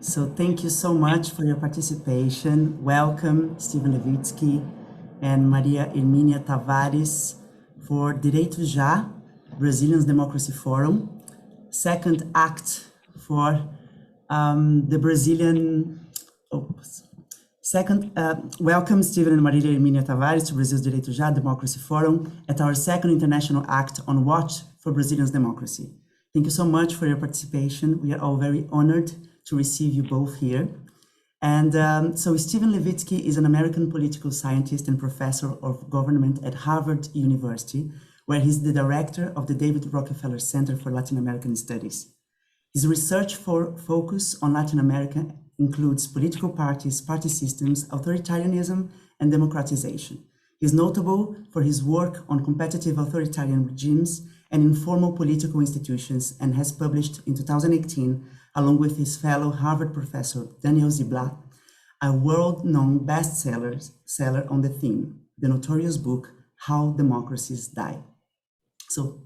So thank you so much for your participation. Welcome, Steven Levitsky and Maria Hermínia Tavares for Direitos Já, Brazilian Democracy Forum. Second act for the Brazilian, welcome Steven and Maria Hermínia Tavares to Brazil's Direitos Já Democracy Forum at our second international act on Watch for Brazilian Democracy. Thank you so much for your participation. We are all very honored to receive you both here. And so Steven Levitsky is an American political scientist and professor of government at Harvard University, where he's the director of the David Rockefeller Center for Latin American Studies. His research focus on Latin America includes political parties, party systems, authoritarianism, and democratization. He is notable for his work on competitive authoritarian regimes and informal political institutions, and has published in 2018, along with his fellow Harvard professor Daniel Ziblatt, a world-known bestseller on the theme, the notorious book, How Democracies Die. So,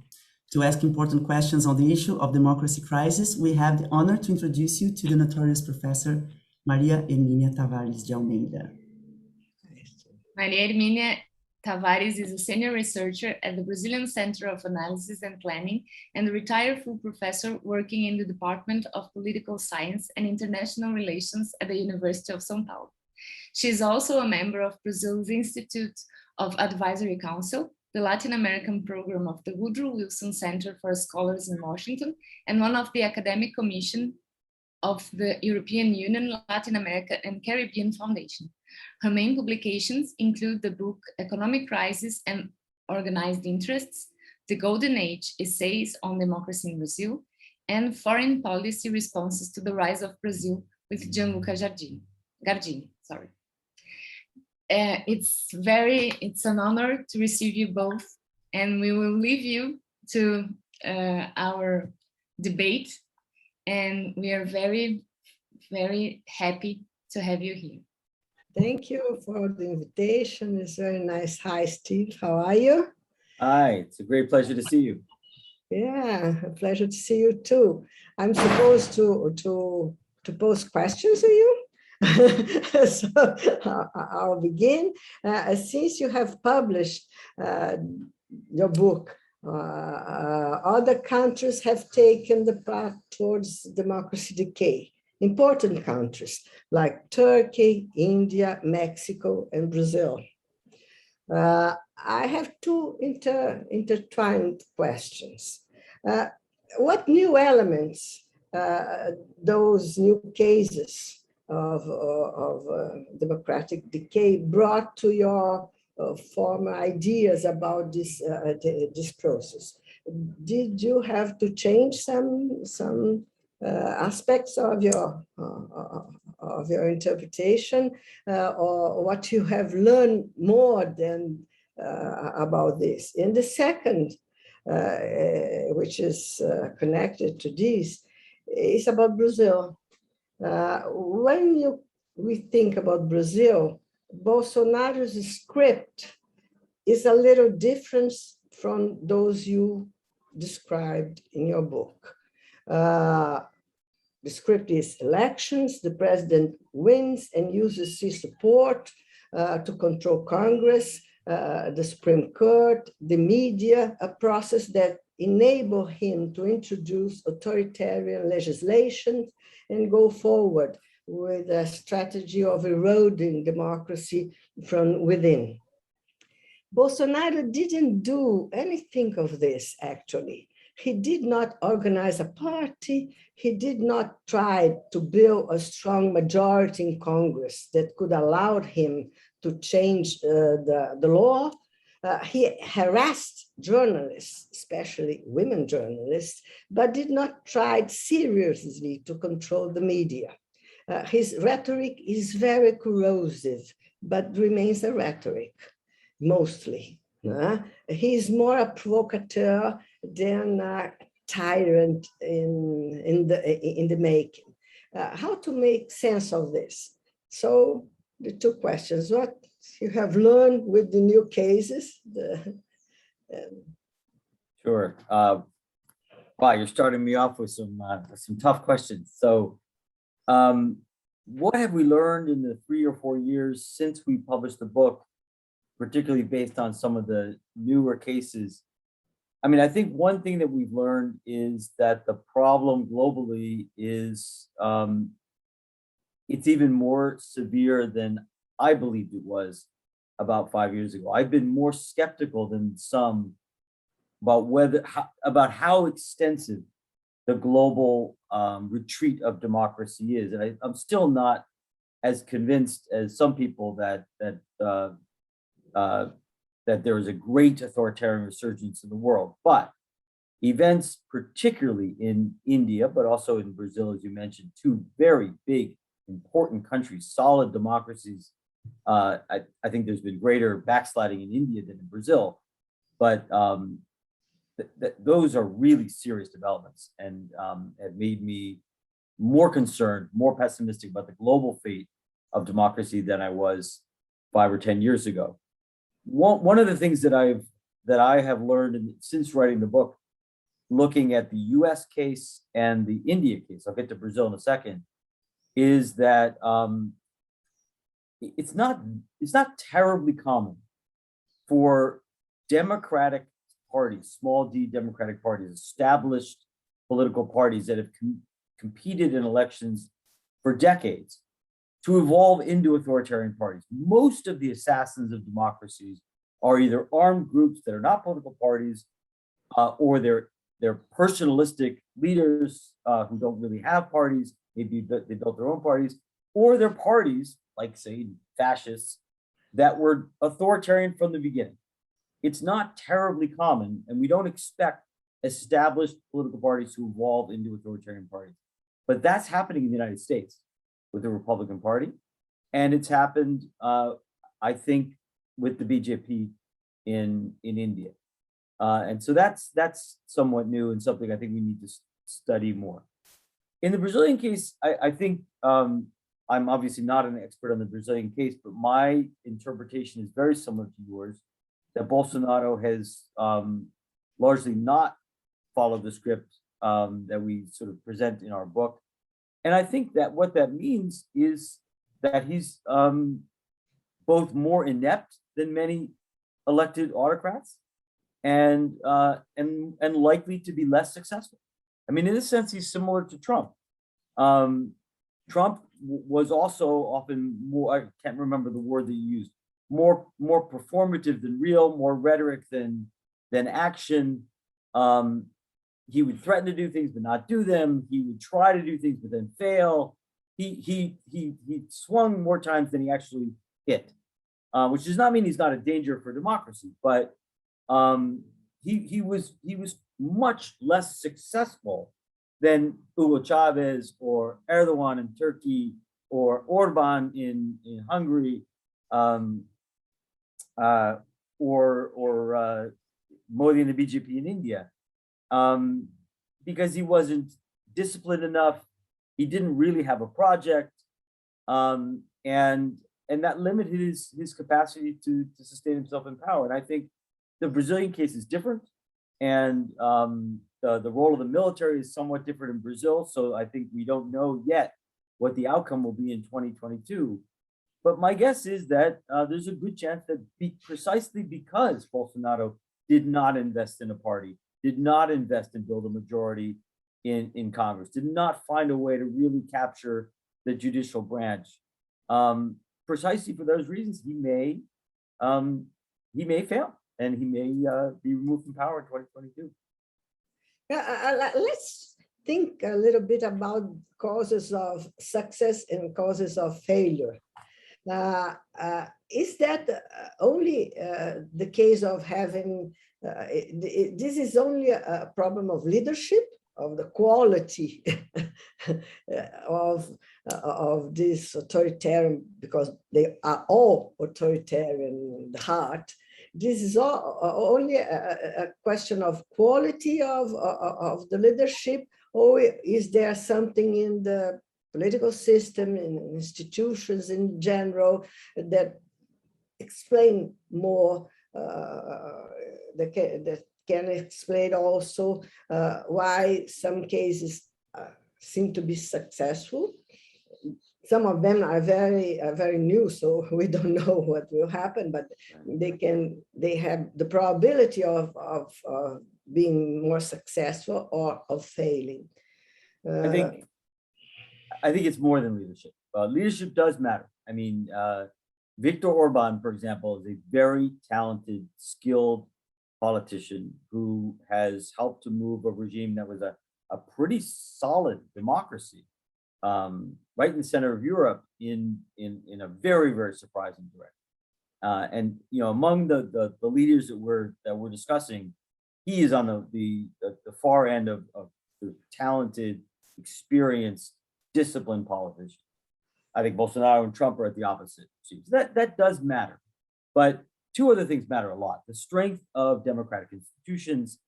to ask important questions on the issue of democracy crisis, we have the honor to introduce you to the notorious professor Maria Hermínia Tavares de Almeida. Maria Hermínia Tavares is a senior researcher at the Brazilian Center of Analysis and Planning and a retired full professor working in the Department of Political Science and International Relations at the University of São Paulo. She is also a member of Brazil's Institute of Advisory Council, the Latin American program of the Woodrow Wilson Center for Scholars in Washington, and one of the academic commission of the European Union, Latin America and Caribbean Foundation. Her main publications include the book Economic Crisis and Organized Interests, The Golden Age, Essays on Democracy in Brazil, and Foreign Policy Responses to the Rise of Brazil with Gianluca Gardini. It's an honor to receive you both, and we will leave you to our debate, and we are very, very happy to have you here. Thank you for the invitation. It's very nice. Hi, Steve. How are you? Hi, it's a great pleasure to see you. Yeah, a pleasure to see you too. I'm supposed to pose questions to you. So I'll begin. Since you have published your book, other countries have taken the path towards democracy decay. Important countries like Turkey, India, Mexico, and Brazil. I have two intertwined questions. What new elements those new cases of democratic decay brought to your former ideas about this process? Did you have to change some aspects of your interpretation, or what you have learned more than about this? And the second, which is connected to this, is about Brazil. When we think about Brazil, Bolsonaro's script is a little different from those you described in your book. The script is elections, the president wins and uses his support to control Congress, the Supreme Court, the media, a process that enables him to introduce authoritarian legislation and go forward with a strategy of eroding democracy from within. Bolsonaro didn't do anything of this, actually. He did not organize a party. He did not try to build a strong majority in Congress that could allow him to change the law. He harassed journalists, especially women journalists, but did not try seriously to control the media. His rhetoric is very corrosive, but remains a rhetoric, mostly. He is more a provocateur than a tyrant in the making. How to make sense of this? So the two questions: what you have learned with the new cases? Sure. Wow, you're starting me off with some tough questions. So What have we learned in the 3 or 4 years since we published the book, particularly based on some of the newer cases? I mean, I think one thing that we've learned is that the problem globally is it's even more severe than I believed it was about 5 years ago. I've been more skeptical than some about how extensive the global retreat of democracy is, and I'm still not as convinced as some people that there is a great authoritarian resurgence in the world. But events, particularly in India, but also in Brazil, as you mentioned, two very big, important countries, solid democracies. I think there's been greater backsliding in India than in Brazil, but those are really serious developments, and have made me more concerned, more pessimistic about the global fate of democracy than I was 5 or 10 years ago. One of the things that I have learned since writing the book, looking at the US case and the India case, I'll get to Brazil in a second, is that it's not terribly common for democratic parties, small d democratic parties, established political parties that have competed in elections for decades, to evolve into authoritarian parties. Most of the assassins of democracies are either armed groups that are not political parties, or they're personalistic leaders who don't really have parties. Maybe they built their own parties, or they're parties, like say fascists, that were authoritarian from the beginning. It's not terribly common, and we don't expect established political parties to evolve into authoritarian parties. But that's happening in the United States with the Republican Party, and it's happened, I think, with the BJP in India, and so that's somewhat new and something I think we need to study more. In the Brazilian case, I think I'm obviously not an expert on the Brazilian case, but my interpretation is very similar to yours, that Bolsonaro has largely not followed the script that we sort of present in our book. And I think that what that means is that he's both more inept than many elected autocrats, and likely to be less successful. I mean, in a sense, he's similar to Trump. Trump was also often more, I can't remember the word that you used, more performative than real, more rhetoric than action. He would threaten to do things but not do them. He would try to do things but then fail. He swung more times than he actually hit, which does not mean he's not a danger for democracy, but he was much less successful than Hugo Chavez or Erdogan in Turkey or Orban in Hungary, or Modi in the BJP in India, because he wasn't disciplined enough. He didn't really have a project, and that limited his capacity to sustain himself in power. And I think the Brazilian case is different, and the role of the military is somewhat different in Brazil. So I think we don't know yet what the outcome will be in 2022. But my guess is that there's a good chance that precisely because Bolsonaro did not invest in a party, did not invest in build a majority in Congress, did not find a way to really capture the judicial branch, precisely for those reasons, he may fail, and he may be removed from power in 2022. Let's think a little bit about causes of success and causes of failure. Is that only the case of having, this is only a problem of leadership, of the quality of this authoritarian, because they are all authoritarian in the heart? This is only a question of quality of the leadership, or is there something in the political system, in institutions in general, that explain more, that can explain also why some cases seem to be successful some of them are very new, so we don't know what will happen, but they have the probability of being more successful or of failing. I think it's more than leadership. Leadership does matter. I mean, Viktor Orban, for example, is a very talented, skilled politician who has helped to move a regime that was a pretty solid democracy, right in the center of Europe in a very, very surprising direction. And among the leaders that we're discussing, he is on the far end of the talented, experienced, disciplined politician. I think Bolsonaro and Trump are at the opposite. That does matter. But two other things matter a lot: the strength of democratic institutions.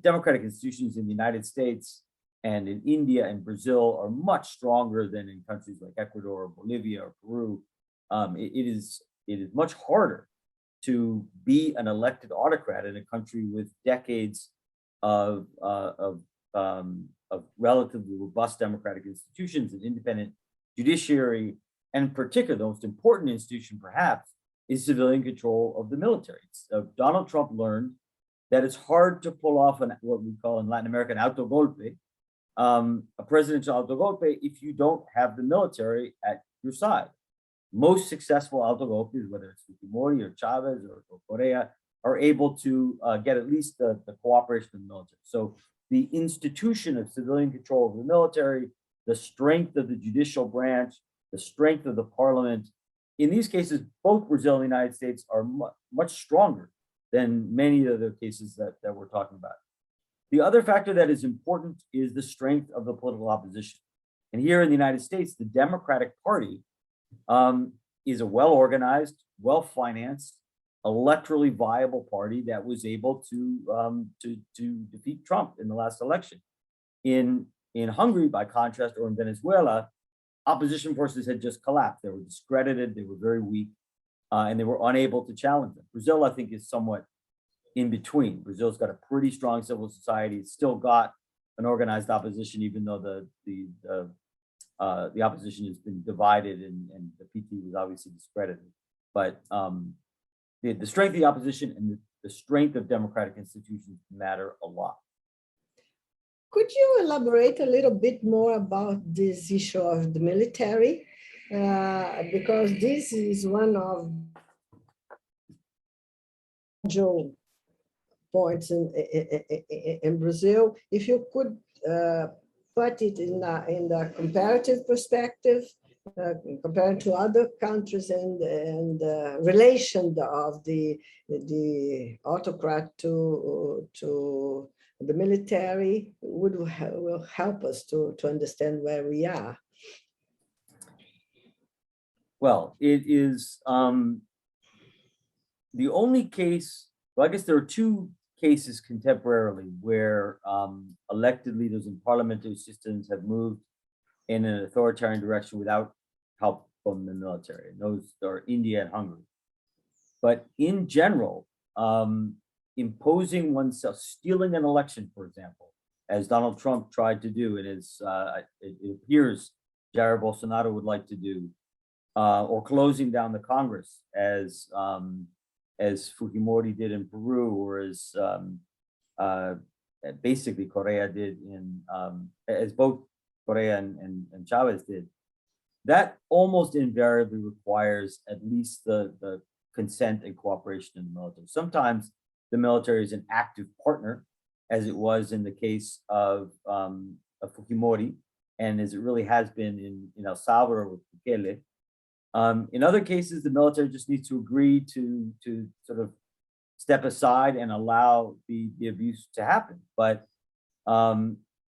Democratic institutions in the United States and in India and Brazil are much stronger than in countries like Ecuador or Bolivia or Peru. It is much harder to be an elected autocrat in a country with decades of relatively robust democratic institutions and independent judiciary, and in particular, the most important institution perhaps is civilian control of the military. Donald Trump learned that it's hard to pull off what we call in Latin America an autogolpe, a presidential autogolpe, if you don't have the military at your side. Most successful autogolpes, whether it's Fujimori or Chavez or Correa, are able to get at least the cooperation of the military. So the institution of civilian control of the military, the strength of the judicial branch, the strength of the parliament, in these cases, both Brazil and the United States are much stronger than many of the cases that we're talking about. The other factor that is important is the strength of the political opposition. And here in the United States, the Democratic Party is a well-organized, well-financed, electorally viable party that was able to defeat Trump in the last election. In Hungary, by contrast, or in Venezuela, opposition forces had just collapsed. They were discredited, they were very weak, and they were unable to challenge them. Brazil, I think, is somewhat in between. Brazil's got a pretty strong civil society. It's still got an organized opposition, even though the opposition has been divided and the PT was obviously discredited. But the strength of the opposition and the strength of democratic institutions matter a lot. Could you elaborate a little bit more about this issue of the military? Because this is one of the points in Brazil. If you could put it in the comparative perspective, compared to other countries and the relation of the autocrat to the military will help us to understand where we are. Well, it is the only case, well, I guess there are two cases contemporarily where elected leaders in parliamentary systems have moved in an authoritarian direction without help from the military. And those are India and Hungary. But in general, imposing oneself, stealing an election, for example, as Donald Trump tried to do, and as it appears Jair Bolsonaro would like to do, or closing down the Congress, as Fujimori did in Peru, or as basically Correa did as both Correa and Chavez did, that almost invariably requires at least the consent and cooperation in the military. Sometimes the military is an active partner, as it was in the case of Fujimori, and as it really has been in El Salvador with Bukele. In other cases, the military just needs to agree to sort of step aside and allow the abuse to happen. But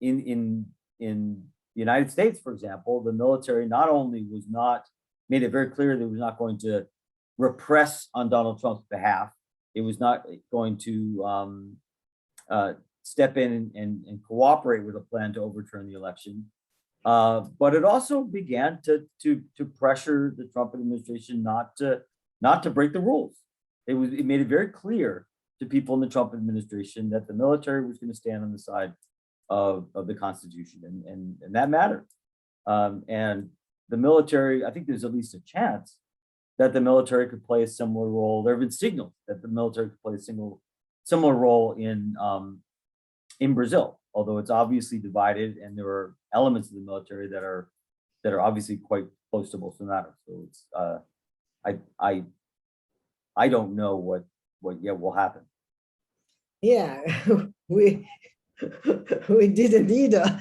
in the United States, for example, the military not only made it very clear that it was not going to repress on Donald Trump's behalf, it was not going to step in and cooperate with a plan to overturn the election. But it also began to pressure the Trump administration not to break the rules. It made it very clear to people in the Trump administration that the military was going to stand on the side of the Constitution, and that mattered. And the military, I think there's at least a chance that the military could play a similar role. There have been signals that the military could play a similar role in Brazil, although it's obviously divided, and there are elements of the military that are obviously quite close to Bolsonaro. So it's I don't know what yet will happen. Yeah, we didn't either,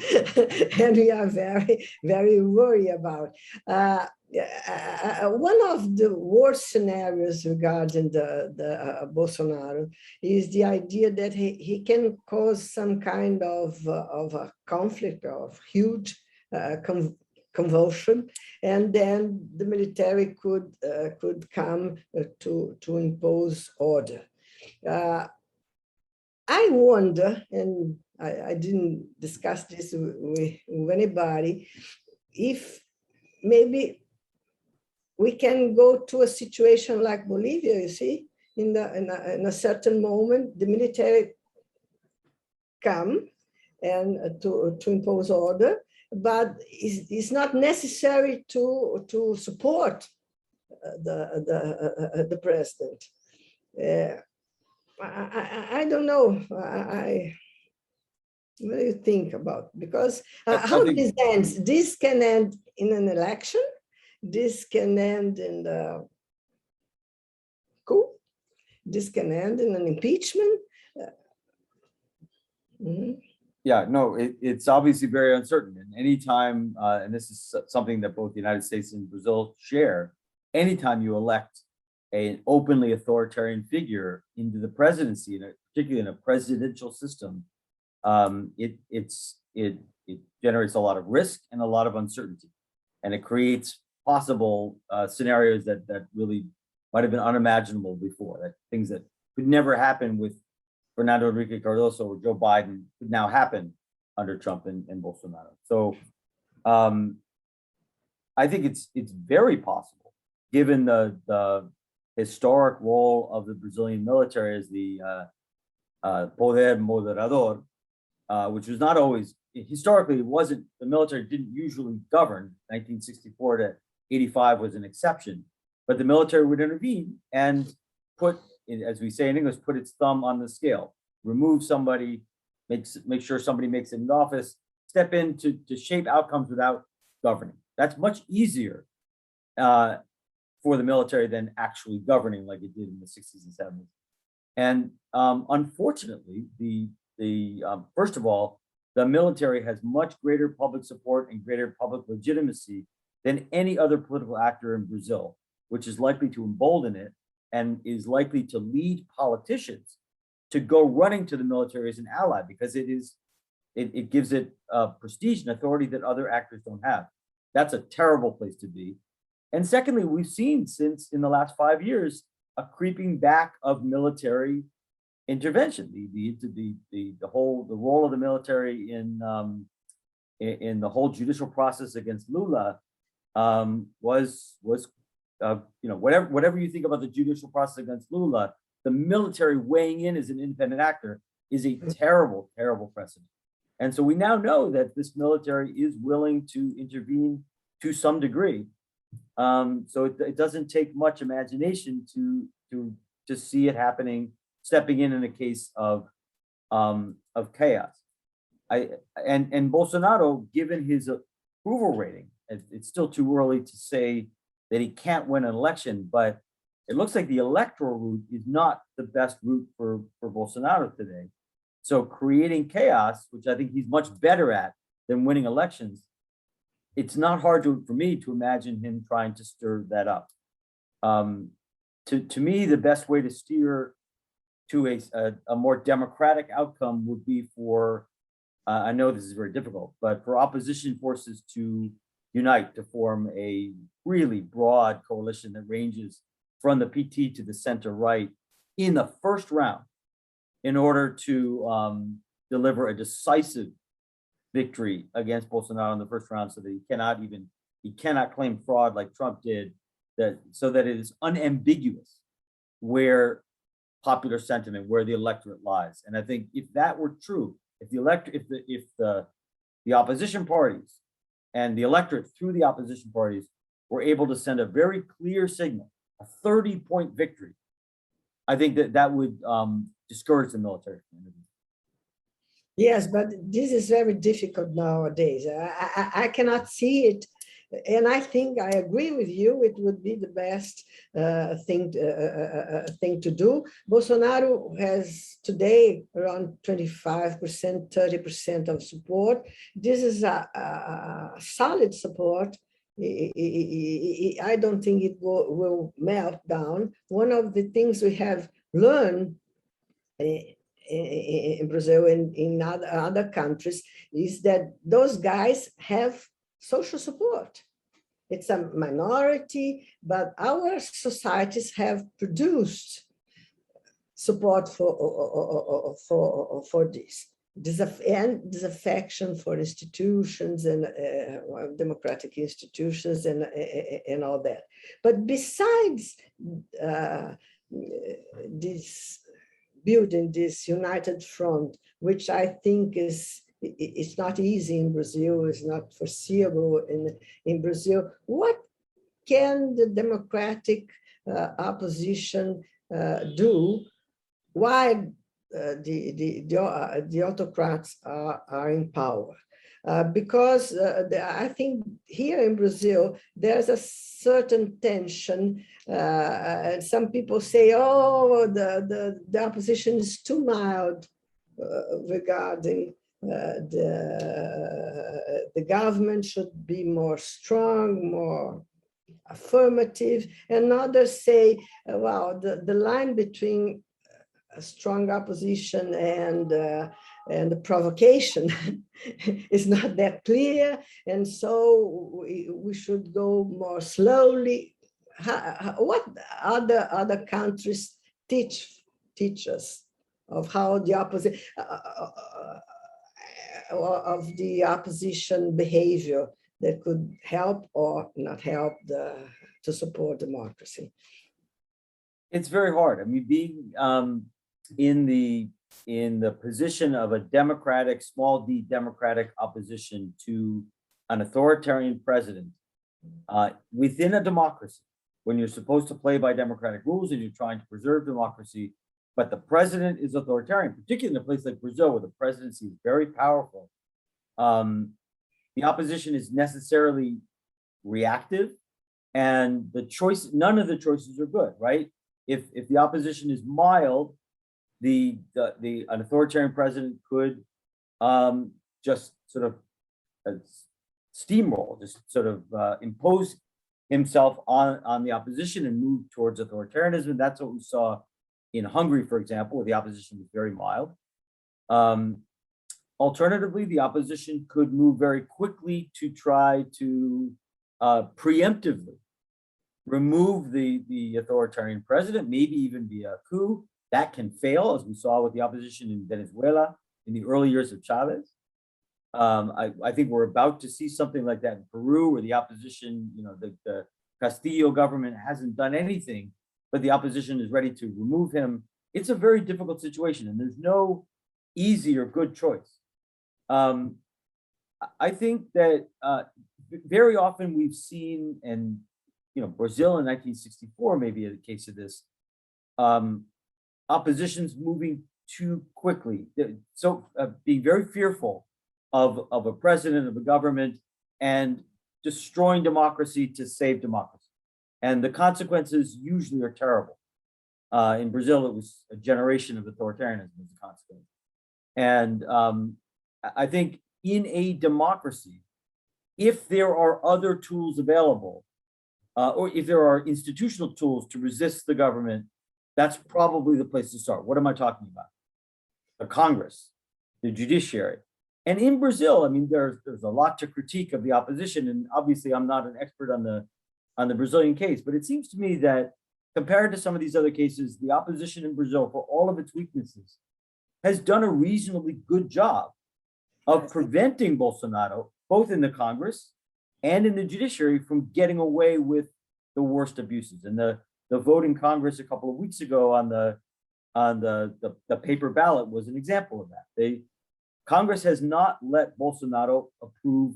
and we are very, very worried about. One of the worst scenarios regarding the Bolsonaro is the idea that he can cause some kind of a conflict, of huge convulsion, and then the military could come to impose order. I wonder, and I didn't discuss this with anybody, if maybe we can go to a situation like Bolivia, you see, in a certain moment, the military come and to impose order, but it's not necessary to support the president. I don't know. What do you think about? Because how this ends? This can end in an election. This can end in the coup. This can end in an impeachment. Yeah, no, it's obviously very uncertain. And anytime, and this is something that both the United States and Brazil share, anytime you elect an openly authoritarian figure into the presidency, particularly in a presidential system, it generates a lot of risk and a lot of uncertainty, and it creates possible scenarios that really might have been unimaginable before. That things that could never happen with Fernando Henrique Cardoso or Joe Biden could now happen under Trump and Bolsonaro. So I think it's very possible, given the historic role of the Brazilian military as the poder moderador, which was not always, historically, it wasn't, the military didn't usually govern. 1964 to 85 was an exception, but the military would intervene and put, as we say in English, put its thumb on the scale, remove somebody, make sure somebody makes it in office, step in to shape outcomes without governing. That's much easier for the military than actually governing like it did in the 60s and 70s. And unfortunately, first of all, the military has much greater public support and greater public legitimacy than any other political actor in Brazil, which is likely to embolden it and is likely to lead politicians to go running to the military as an ally, because it gives it prestige and authority that other actors don't have. That's a terrible place to be. And secondly, we've seen since in the last 5 years a creeping back of military intervention. The role of the military in the whole judicial process against Lula was whatever you think about the judicial process against Lula, the military weighing in as an independent actor is a terrible, terrible precedent. And so we now know that this military is willing to intervene to some degree. So it doesn't take much imagination to see it happening, stepping in a case of chaos. And Bolsonaro, given his approval rating, it's still too early to say that he can't win an election, but it looks like the electoral route is not the best route for Bolsonaro today. So creating chaos, which I think he's much better at than winning elections, it's not hard for me to imagine him trying to stir that up. To me, the best way to steer to a more democratic outcome would be for, I know this is very difficult, but for opposition forces to unite to form a really broad coalition that ranges from the PT to the center right in the first round, in order to deliver a decisive victory against Bolsonaro in the first round, so that he cannot claim fraud like Trump did, so that it is unambiguous where popular sentiment, where the electorate lies. And I think if that were true, if the opposition parties and the electorate through the opposition parties were able to send a very clear signal, a 30-point victory, I think that would discourage the military community. Yes, but this is very difficult nowadays. I cannot see it. And I think I agree with you. It would be the best thing to do. Bolsonaro has today around 25%, 30% of support. This is a solid support. I don't think it will melt down. One of the things we have learned in Brazil and in other countries is that those guys have social support. It's a minority, but our societies have produced support for this. Disaffection for institutions and democratic institutions and all that. But besides this building this united front, which I think it's not easy in Brazil, it's not foreseeable in Brazil. What can the democratic opposition do while the autocrats are in power? Because I think here in Brazil, there's a certain tension. Some people say, oh, the opposition is too mild regarding the government should be more strong, more affirmative. And others say, well, the line between a strong opposition and the provocation is not that clear, and so we should go more slowly. What other countries teach us of how the opposition behavior that could help or not help to support democracy? It's very hard. I mean, being in the position of a democratic, small d democratic opposition to an authoritarian president within a democracy, when you're supposed to play by democratic rules and you're trying to preserve democracy, but the president is authoritarian, particularly in a place like Brazil, where the presidency is very powerful. The opposition is necessarily reactive, and none of the choices are good, right? If the opposition is mild, an authoritarian president could just sort of steamroll, just sort of impose himself on the opposition and move towards authoritarianism. That's what we saw in Hungary, for example, where the opposition was very mild. Alternatively, the opposition could move very quickly to try to preemptively remove the authoritarian president, maybe even via a coup. That can fail, as we saw with the opposition in Venezuela in the early years of Chavez. I think we're about to see something like that in Peru, where the opposition, the Castillo government hasn't done anything, but the opposition is ready to remove him. It's a very difficult situation, and there's no easy or good choice. I think that very often we've seen, and Brazil in 1964 may be a case of this, oppositions moving too quickly, so being very fearful of a president, of a government, and destroying democracy to save democracy. And the consequences usually are terrible. In Brazil, it was a generation of authoritarianism as a consequence. And I think in a democracy, if there are other tools available, or if there are institutional tools to resist the government, that's probably the place to start. What am I talking about? The Congress, the judiciary. And in Brazil, I mean, there's a lot to critique of the opposition, and obviously I'm not an expert on the Brazilian case, but it seems to me that compared to some of these other cases, the opposition in Brazil, for all of its weaknesses, has done a reasonably good job of preventing Bolsonaro, both in the Congress and in the judiciary, from getting away with the worst abuses. And the vote in Congress a couple of weeks ago on the paper ballot was an example of that. Congress has not let Bolsonaro approve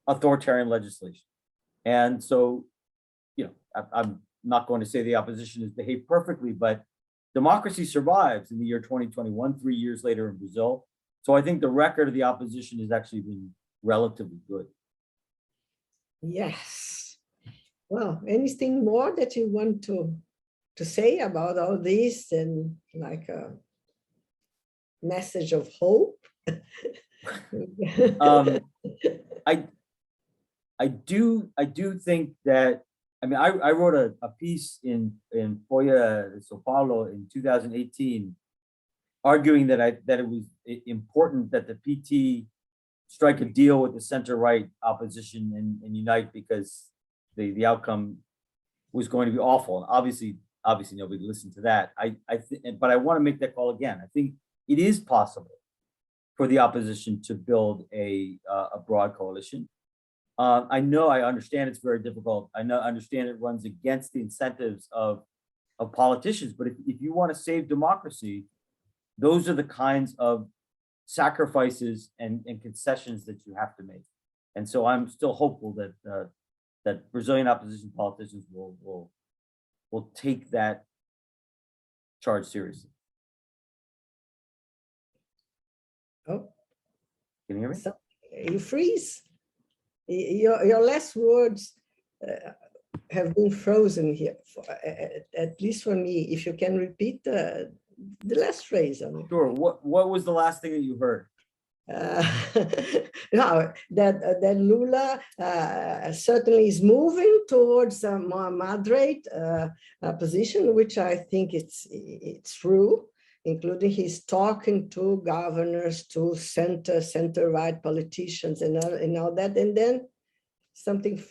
authoritarian legislation. And so, I'm not going to say the opposition has behaved perfectly, but democracy survives in the year 2021, 3 years later in Brazil. So I think the record of the opposition has actually been relatively good. Yes. Well, anything more that you want to say about all this, and like a message of hope? I do think that, I wrote a piece in Folha de São Paulo in 2018, arguing that it was important that the PT strike a deal with the center-right opposition and unite, because the outcome was going to be awful. And obviously nobody listened to that. But I want to make that call again. I think it is possible for the opposition to build a broad coalition. I understand it's very difficult. I understand it runs against the incentives of politicians, but if you want to save democracy, those are the kinds of sacrifices and concessions that you have to make. And so I'm still hopeful that Brazilian opposition politicians will take that charge seriously. Oh, can you hear me? So you freeze. Your last words have been frozen here, at least for me. If you can repeat the last phrase. Sure. What was the last thing that you heard? No, that Lula certainly is moving towards a more moderate position, which I think it's true, including he's talking to governors, to center-right politicians and all that, and then something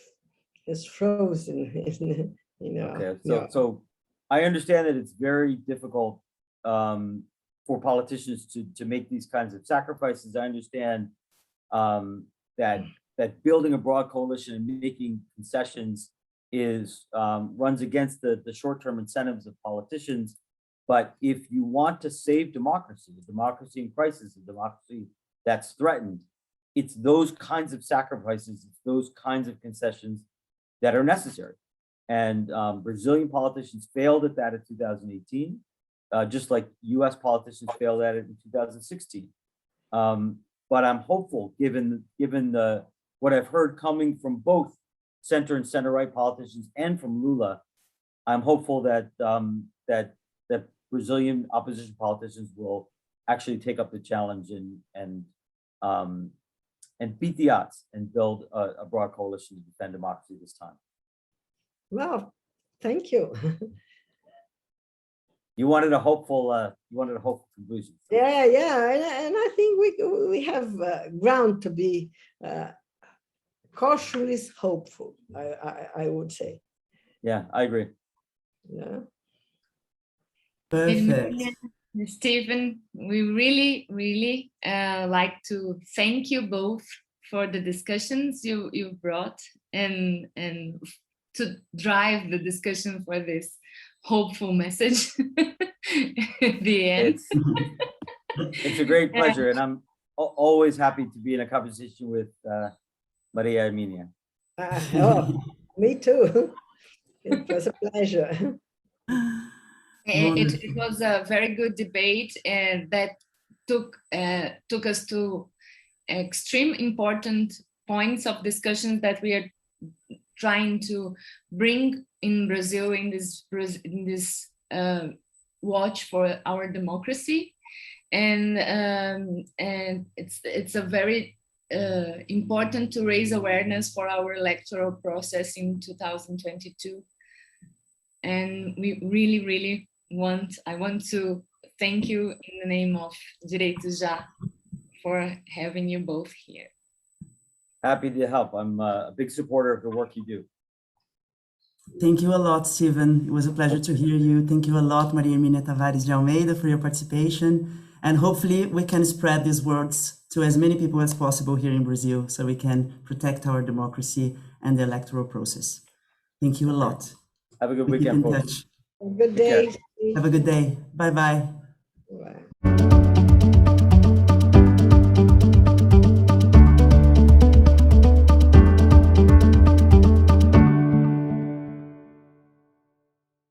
is frozen. Okay, so I understand that it's very difficult for politicians to make these kinds of sacrifices. I understand that building a broad coalition and making concessions runs against the short-term incentives of politicians. But if you want to save democracy, a democracy in crisis, a democracy that's threatened, it's those kinds of sacrifices, it's those kinds of concessions that are necessary. And Brazilian politicians failed at that in 2018, just like US politicians failed at it in 2016. But I'm hopeful, given what I've heard coming from both center and center-right politicians and from Lula, I'm hopeful that that Brazilian opposition politicians will actually take up the challenge and beat the odds and build a broad coalition to defend democracy this time. Well, thank you. You wanted a hopeful conclusion. Yeah, and I think we have ground to be cautiously hopeful. I would say. Yeah, I agree. Yeah. Perfect. Steven, we really like to thank you both for the discussions you brought and to drive the discussion for this hopeful message at the end. It's a great pleasure, and I'm always happy to be in a conversation with Maria Herminia. Me too. It was a pleasure. It was a very good debate, and that took us to extreme important points of discussion that we are trying to bring in Brazil in this watch for our democracy, and it's a very important to raise awareness for our electoral process in 2022. And we really I want to thank you in the name of Direitos Já for having you both here. Happy to help. I'm a big supporter of the work you do. Thank you a lot, Steven. It was a pleasure to hear you. Thank you a lot, Maria Herminia Tavares de Almeida, for your participation. And hopefully we can spread these words to as many people as possible here in Brazil so we can protect our democracy and the electoral process. Thank you a lot. Have a good weekend, folks. Have a good day. Have a good day. Bye-bye. Bye.